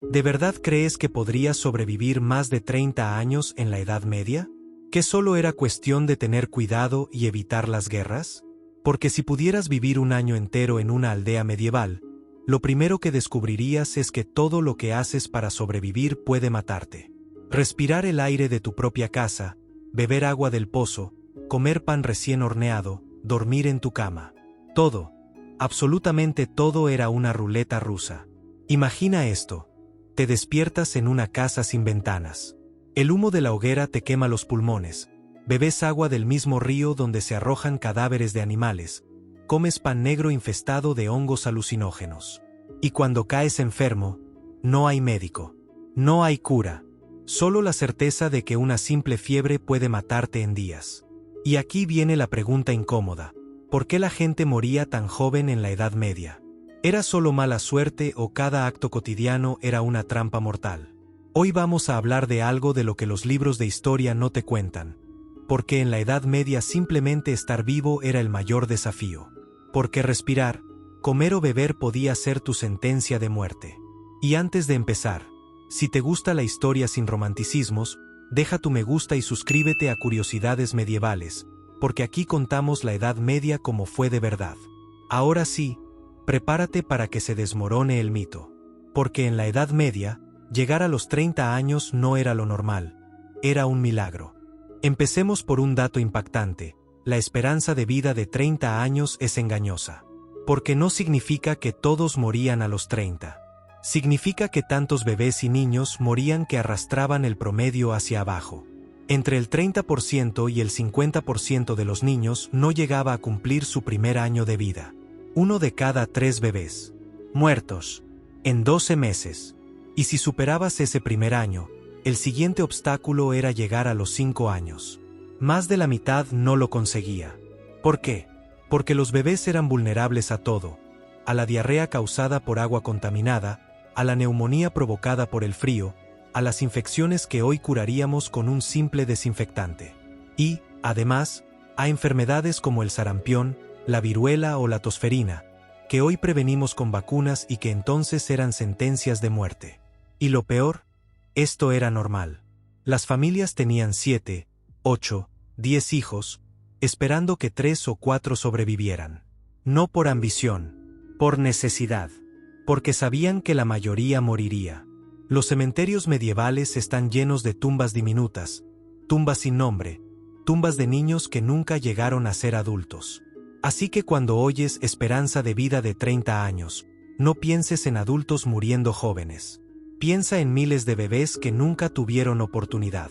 ¿De verdad crees que podrías sobrevivir más de 30 años en la Edad Media? ¿Que solo era cuestión de tener cuidado y evitar las guerras? Porque si pudieras vivir un año entero en una aldea medieval, lo primero que descubrirías es que todo lo que haces para sobrevivir puede matarte. Respirar el aire de tu propia casa, beber agua del pozo, comer pan recién horneado, dormir en tu cama. Todo, absolutamente todo era una ruleta rusa. Imagina esto. Te despiertas en una casa sin ventanas. El humo de la hoguera te quema los pulmones. Bebes agua del mismo río donde se arrojan cadáveres de animales. Comes pan negro infestado de hongos alucinógenos. Y cuando caes enfermo, no hay médico. No hay cura. Solo la certeza de que una simple fiebre puede matarte en días. Y aquí viene la pregunta incómoda. ¿Por qué la gente moría tan joven en la Edad Media? ¿Era solo mala suerte o cada acto cotidiano era una trampa mortal? Hoy vamos a hablar de algo de lo que los libros de historia no te cuentan. Porque en la Edad Media simplemente estar vivo era el mayor desafío. Porque respirar, comer o beber podía ser tu sentencia de muerte. Y antes de empezar, si te gusta la historia sin romanticismos, deja tu me gusta y suscríbete a Curiosidades Medievales, porque aquí contamos la Edad Media como fue de verdad. Ahora sí, prepárate para que se desmorone el mito. Porque en la Edad Media, llegar a los 30 años no era lo normal, era un milagro. Empecemos por un dato impactante. La esperanza de vida de 30 años es engañosa. Porque no significa que todos morían a los 30. Significa que tantos bebés y niños morían que arrastraban el promedio hacia abajo. Entre el 30% y el 50% de los niños no llegaba a cumplir su primer año de vida. 1 de cada 3 bebés muertos en 12 meses. Y si superabas ese primer año, el siguiente obstáculo era llegar a los 5 años. Más de la mitad no lo conseguía. ¿Por qué? Porque los bebés eran vulnerables a todo. A la diarrea causada por agua contaminada, a la neumonía provocada por el frío, a las infecciones que hoy curaríamos con un simple desinfectante. Y, además, a enfermedades como el sarampión, la viruela o la tosferina, que hoy prevenimos con vacunas y que entonces eran sentencias de muerte. Y lo peor, esto era normal. Las familias tenían 7, 8, 10 hijos, esperando que 3 o 4 sobrevivieran. No por ambición, por necesidad, porque sabían que la mayoría moriría. Los cementerios medievales están llenos de tumbas diminutas, tumbas sin nombre, tumbas de niños que nunca llegaron a ser adultos. Así que cuando oyes esperanza de vida de 30 años, no pienses en adultos muriendo jóvenes. Piensa en miles de bebés que nunca tuvieron oportunidad.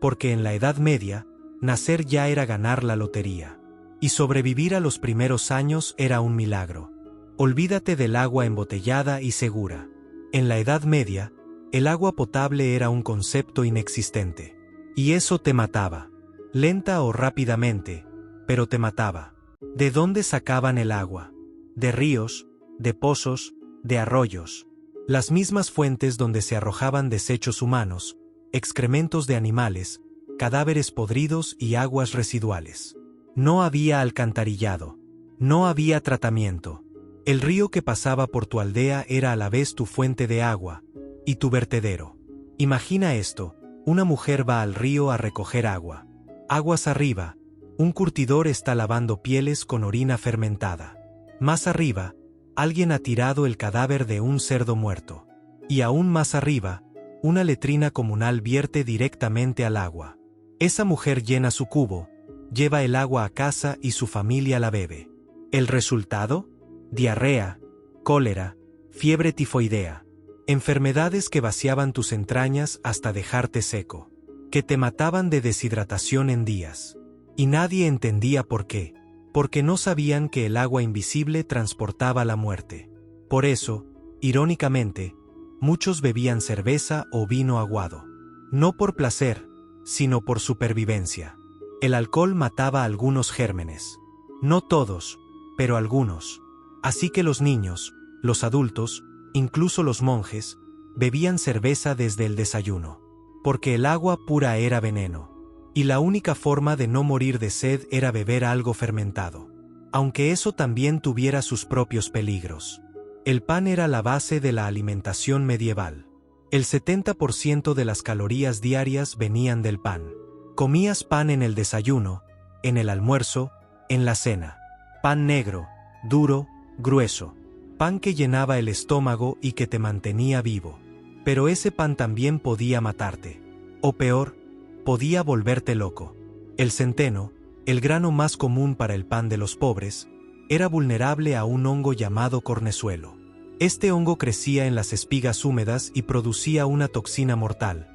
Porque en la Edad Media, nacer ya era ganar la lotería. Y sobrevivir a los primeros años era un milagro. Olvídate del agua embotellada y segura. En la Edad Media, el agua potable era un concepto inexistente. Y eso te mataba. Lenta o rápidamente, pero te mataba. ¿De dónde sacaban el agua? De ríos, de pozos, de arroyos. Las mismas fuentes donde se arrojaban desechos humanos, excrementos de animales, cadáveres podridos y aguas residuales. No había alcantarillado. No había tratamiento. El río que pasaba por tu aldea era a la vez tu fuente de agua y tu vertedero. Imagina esto, una mujer va al río a recoger agua. Aguas arriba, un curtidor está lavando pieles con orina fermentada. Más arriba, alguien ha tirado el cadáver de un cerdo muerto. Y aún más arriba, una letrina comunal vierte directamente al agua. Esa mujer llena su cubo, lleva el agua a casa y su familia la bebe. ¿El resultado? Diarrea, cólera, fiebre tifoidea. Enfermedades que vaciaban tus entrañas hasta dejarte seco. Que te mataban de deshidratación en días. Y nadie entendía por qué. Porque no sabían que el agua invisible transportaba la muerte. Por eso, irónicamente, muchos bebían cerveza o vino aguado. No por placer, sino por supervivencia. El alcohol mataba algunos gérmenes. No todos, pero algunos. Así que los niños, los adultos, incluso los monjes, bebían cerveza desde el desayuno. Porque el agua pura era veneno. Y la única forma de no morir de sed era beber algo fermentado. Aunque eso también tuviera sus propios peligros. El pan era la base de la alimentación medieval. El 70% de las calorías diarias venían del pan. Comías pan en el desayuno, en el almuerzo, en la cena. Pan negro, duro, grueso. Pan que llenaba el estómago y que te mantenía vivo. Pero ese pan también podía matarte. O peor, podía volverte loco. El centeno, el grano más común para el pan de los pobres, era vulnerable a un hongo llamado cornezuelo. Este hongo crecía en las espigas húmedas y producía una toxina mortal,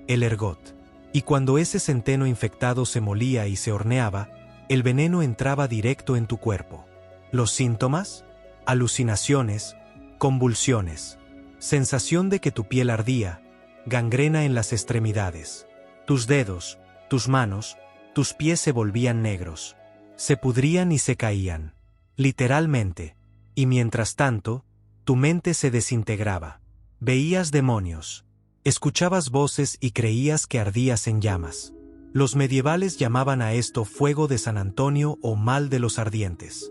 el ergot. Y cuando ese centeno infectado se molía y se horneaba, el veneno entraba directo en tu cuerpo. ¿Los síntomas? Alucinaciones, convulsiones, sensación de que tu piel ardía, gangrena en las extremidades. Tus dedos, tus manos, tus pies se volvían negros. Se pudrían y se caían. Literalmente. Y mientras tanto, tu mente se desintegraba. Veías demonios. Escuchabas voces y creías que ardías en llamas. Los medievales llamaban a esto fuego de San Antonio o mal de los ardientes.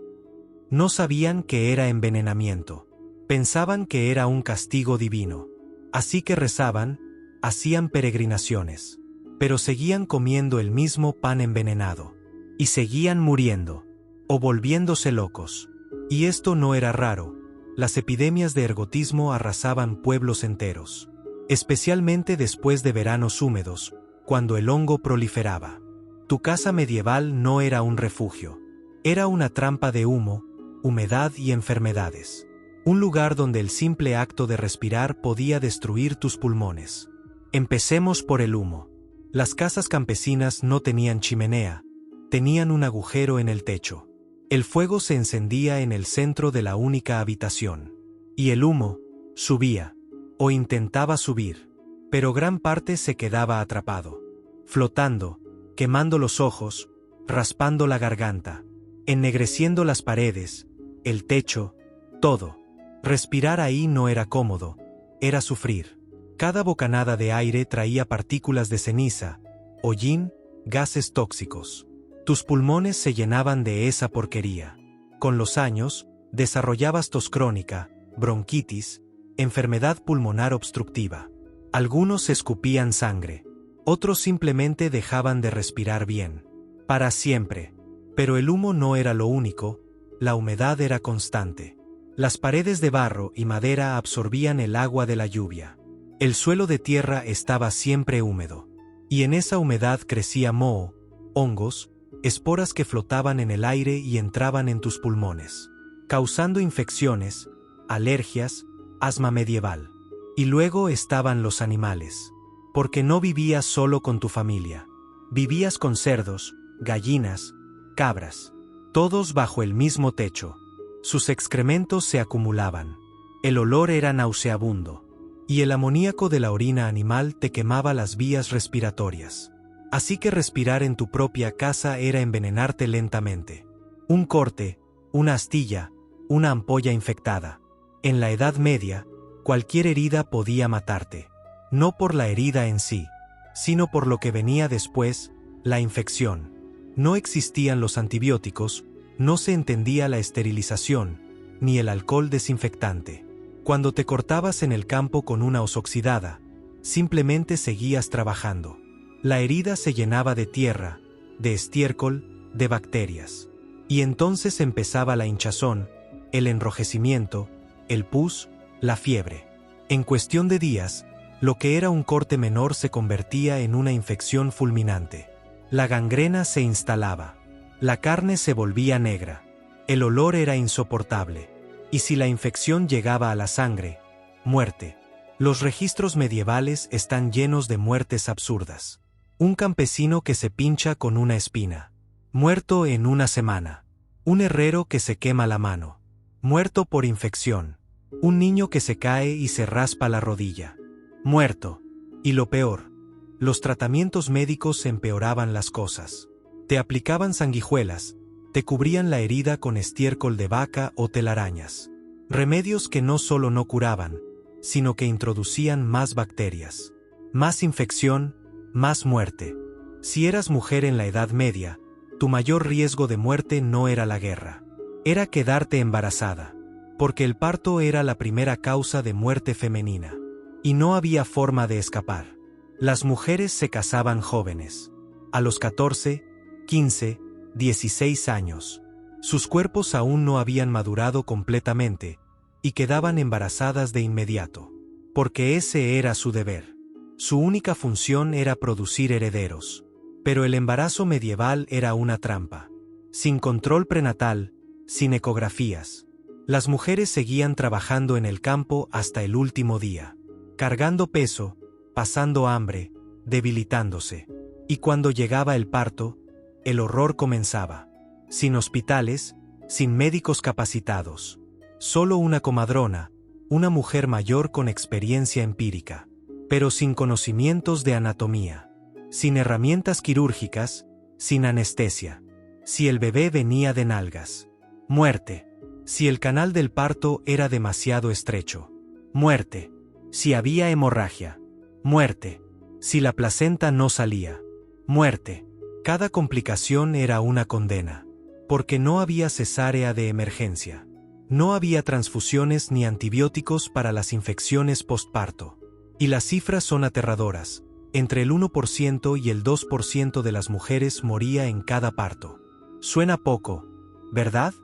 No sabían que era envenenamiento. Pensaban que era un castigo divino. Así que rezaban, hacían peregrinaciones. Pero seguían comiendo el mismo pan envenenado. Y seguían muriendo. O volviéndose locos. Y esto no era raro. Las epidemias de ergotismo arrasaban pueblos enteros. Especialmente después de veranos húmedos, cuando el hongo proliferaba. Tu casa medieval no era un refugio. Era una trampa de humo, humedad y enfermedades. Un lugar donde el simple acto de respirar podía destruir tus pulmones. Empecemos por el humo. Las casas campesinas no tenían chimenea, tenían un agujero en el techo. El fuego se encendía en el centro de la única habitación. Y el humo subía, o intentaba subir, pero gran parte se quedaba atrapado, flotando, quemando los ojos, raspando la garganta, ennegreciendo las paredes, el techo, todo. Respirar ahí no era cómodo, era sufrir. Cada bocanada de aire traía partículas de ceniza, hollín, gases tóxicos. Tus pulmones se llenaban de esa porquería. Con los años, desarrollabas tos crónica, bronquitis, enfermedad pulmonar obstructiva. Algunos escupían sangre, otros simplemente dejaban de respirar bien. Para siempre. Pero el humo no era lo único, la humedad era constante. Las paredes de barro y madera absorbían el agua de la lluvia. El suelo de tierra estaba siempre húmedo. Y en esa humedad crecía moho, hongos, esporas que flotaban en el aire y entraban en tus pulmones, causando infecciones, alergias, asma medieval. Y luego estaban los animales. Porque no vivías solo con tu familia. Vivías con cerdos, gallinas, cabras, todos bajo el mismo techo. Sus excrementos se acumulaban. El olor era nauseabundo. Y el amoníaco de la orina animal te quemaba las vías respiratorias. Así que respirar en tu propia casa era envenenarte lentamente. Un corte, una astilla, una ampolla infectada. En la Edad Media, cualquier herida podía matarte. No por la herida en sí, sino por lo que venía después, la infección. No existían los antibióticos, no se entendía la esterilización, ni el alcohol desinfectante. Cuando te cortabas en el campo con una hoz oxidada, simplemente seguías trabajando. La herida se llenaba de tierra, de estiércol, de bacterias. Y entonces empezaba la hinchazón, el enrojecimiento, el pus, la fiebre. En cuestión de días, lo que era un corte menor se convertía en una infección fulminante. La gangrena se instalaba. La carne se volvía negra. El olor era insoportable. Y si la infección llegaba a la sangre, muerte. Los registros medievales están llenos de muertes absurdas. Un campesino que se pincha con una espina. Muerto en una semana. Un herrero que se quema la mano. Muerto por infección. Un niño que se cae y se raspa la rodilla. Muerto. Y lo peor, los tratamientos médicos empeoraban las cosas. Te aplicaban sanguijuelas, te cubrían la herida con estiércol de vaca o telarañas. Remedios que no solo no curaban, sino que introducían más bacterias. Más infección, más muerte. Si eras mujer en la Edad Media, tu mayor riesgo de muerte no era la guerra. Era quedarte embarazada. Porque el parto era la primera causa de muerte femenina. y no había forma de escapar. Las mujeres se casaban jóvenes, a los 14, 15, 16 años. Sus cuerpos aún no habían madurado completamente, y quedaban embarazadas de inmediato, porque ese era su deber. Su única función era producir herederos. Pero el embarazo medieval era una trampa. Sin control prenatal, sin ecografías. Las mujeres seguían trabajando en el campo hasta el último día, cargando peso, pasando hambre, debilitándose. Y cuando llegaba el parto, el horror comenzaba. Sin hospitales, sin médicos capacitados. Solo una comadrona, una mujer mayor con experiencia empírica, pero sin conocimientos de anatomía. Sin herramientas quirúrgicas, sin anestesia. Si el bebé venía de nalgas, muerte. Si el canal del parto era demasiado estrecho, muerte. Si había hemorragia, muerte. Si la placenta no salía, muerte. Cada complicación era una condena, porque no había cesárea de emergencia. No había transfusiones ni antibióticos para las infecciones postparto. Y las cifras son aterradoras. Entre el 1% y el 2% de las mujeres moría en cada parto. Suena poco, ¿verdad?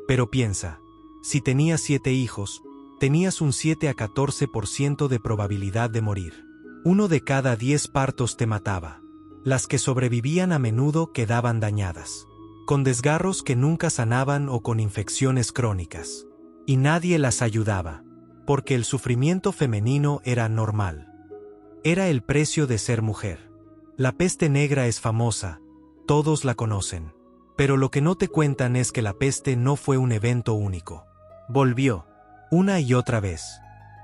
Pero piensa, si tenías 7 hijos, tenías un 7 a 14% de probabilidad de morir. 1 de cada 10 partos te mataba. Las que sobrevivían a menudo quedaban dañadas, con desgarros que nunca sanaban o con infecciones crónicas. Y nadie las ayudaba, porque el sufrimiento femenino era normal. Era el precio de ser mujer. La peste negra es famosa, todos la conocen. Pero lo que no te cuentan es que la peste no fue un evento único. Volvió, una y otra vez,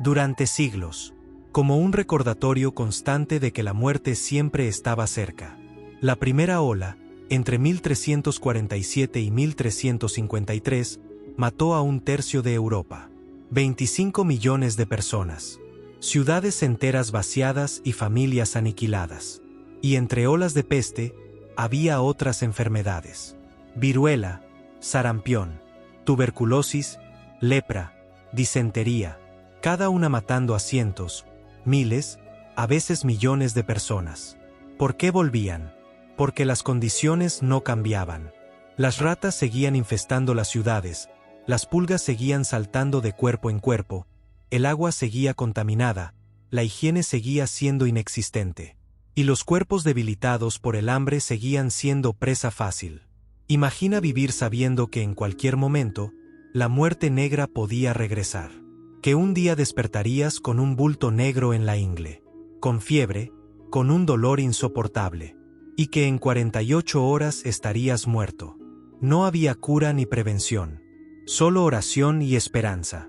durante siglos, como un recordatorio constante de que la muerte siempre estaba cerca. La primera ola, entre 1347 y 1353, mató a 1/3 de Europa. 25 millones de personas. Ciudades enteras vaciadas y familias aniquiladas. Y entre olas de peste, había otras enfermedades. Viruela, sarampión, tuberculosis, lepra, disentería, cada una matando a cientos, miles, a veces millones de personas. ¿Por qué volvían? Porque las condiciones no cambiaban. Las ratas seguían infestando las ciudades, las pulgas seguían saltando de cuerpo en cuerpo, el agua seguía contaminada, la higiene seguía siendo inexistente. Y los cuerpos debilitados por el hambre seguían siendo presa fácil. Imagina vivir sabiendo que en cualquier momento, la muerte negra podía regresar. Que un día despertarías con un bulto negro en la ingle, con fiebre, con un dolor insoportable, y que en 48 horas estarías muerto. No había cura ni prevención, solo oración y esperanza.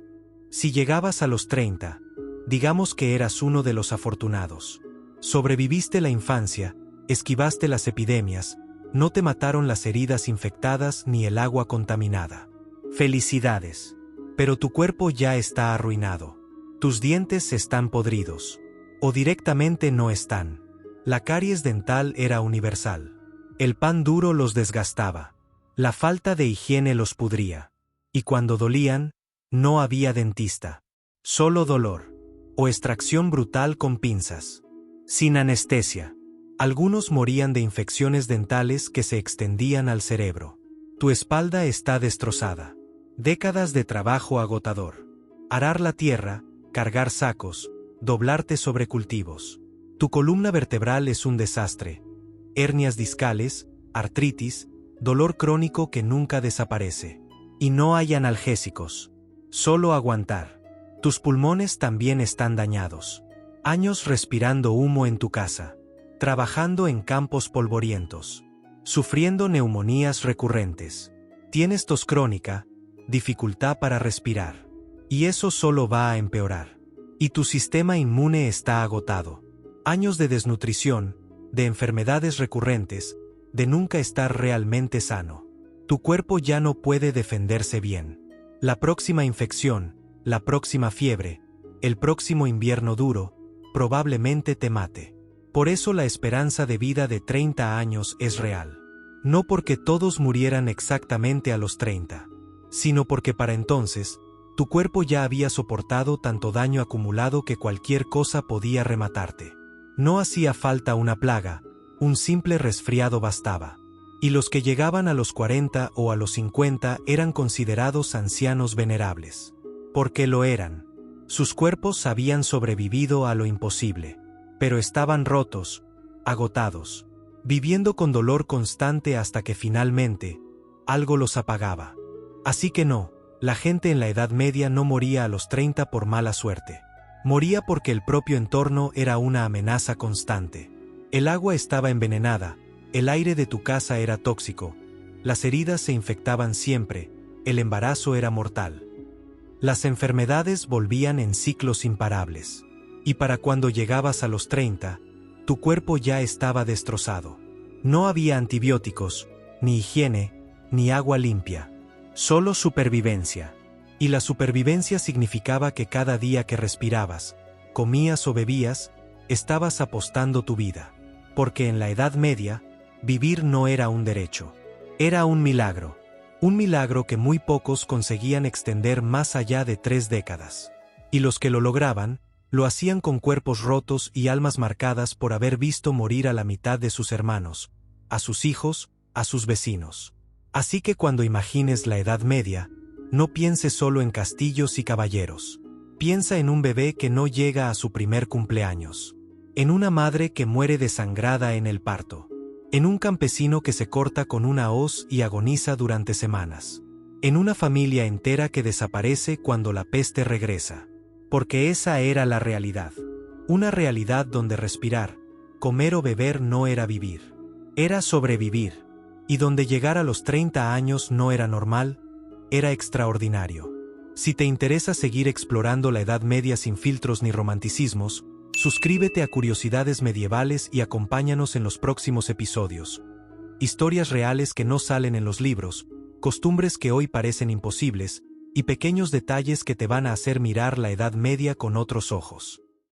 Si llegabas a los 30, digamos que eras uno de los afortunados. Sobreviviste la infancia, esquivaste las epidemias, no te mataron las heridas infectadas ni el agua contaminada. Felicidades. Pero tu cuerpo ya está arruinado. Tus dientes están podridos. O directamente no están. La caries dental era universal. El pan duro los desgastaba. La falta de higiene los pudría. Y cuando dolían, no había dentista. Solo dolor. O extracción brutal con pinzas. Sin anestesia. Algunos morían de infecciones dentales que se extendían al cerebro. Tu espalda está destrozada. Décadas de trabajo agotador. Arar la tierra, cargar sacos, doblarte sobre cultivos. Tu columna vertebral es un desastre. Hernias discales, artritis, dolor crónico que nunca desaparece. Y no hay analgésicos. Solo aguantar. Tus pulmones también están dañados. Años respirando humo en tu casa. Trabajando en campos polvorientos. Sufriendo neumonías recurrentes. Tienes tos crónica, dificultad para respirar. Y eso solo va a empeorar. Y tu sistema inmune está agotado. Años de desnutrición, de enfermedades recurrentes, de nunca estar realmente sano. Tu cuerpo ya no puede defenderse bien. La próxima infección, la próxima fiebre, el próximo invierno duro, probablemente te mate. Por eso la esperanza de vida de 30 años es real. No porque todos murieran exactamente a los 30, sino porque para entonces, Tu cuerpo ya había soportado tanto daño acumulado que cualquier cosa podía rematarte. No hacía falta una plaga, un simple resfriado bastaba. Y los que llegaban a los 40 o a los 50 eran considerados ancianos venerables. Porque lo eran. Sus cuerpos habían sobrevivido a lo imposible. Pero estaban rotos, agotados, viviendo con dolor constante hasta que finalmente, algo los apagaba. Así que no, la gente en la Edad Media no moría a los 30 por mala suerte. Moría porque el propio entorno era una amenaza constante. El agua estaba envenenada, el aire de tu casa era tóxico, las heridas se infectaban siempre, el embarazo era mortal. Las enfermedades volvían en ciclos imparables. Y para cuando llegabas a los 30, tu cuerpo ya estaba destrozado. No había antibióticos, ni higiene, ni agua limpia. Solo supervivencia. Y la supervivencia significaba que cada día que respirabas, comías o bebías, estabas apostando tu vida. Porque en la Edad Media, vivir no era un derecho. Era un milagro. Un milagro que muy pocos conseguían extender más allá de 3 décadas. Y los que lo lograban, lo hacían con cuerpos rotos y almas marcadas por haber visto morir a la mitad de sus hermanos, a sus hijos, a sus vecinos. Así que cuando imagines la Edad Media, no pienses solo en castillos y caballeros. Piensa en un bebé que no llega a su primer cumpleaños. En una madre que muere desangrada en el parto. En un campesino que se corta con una hoz y agoniza durante semanas. En una familia entera que desaparece cuando la peste regresa. Porque esa era la realidad. Una realidad donde respirar, comer o beber no era vivir. Era sobrevivir. Y donde llegar a los 30 años no era normal, era extraordinario. Si te interesa seguir explorando la Edad Media sin filtros ni romanticismos, suscríbete a Curiosidades Medievales y acompáñanos en los próximos episodios. Historias reales que no salen en los libros, costumbres que hoy parecen imposibles, y pequeños detalles que te van a hacer mirar la Edad Media con otros ojos.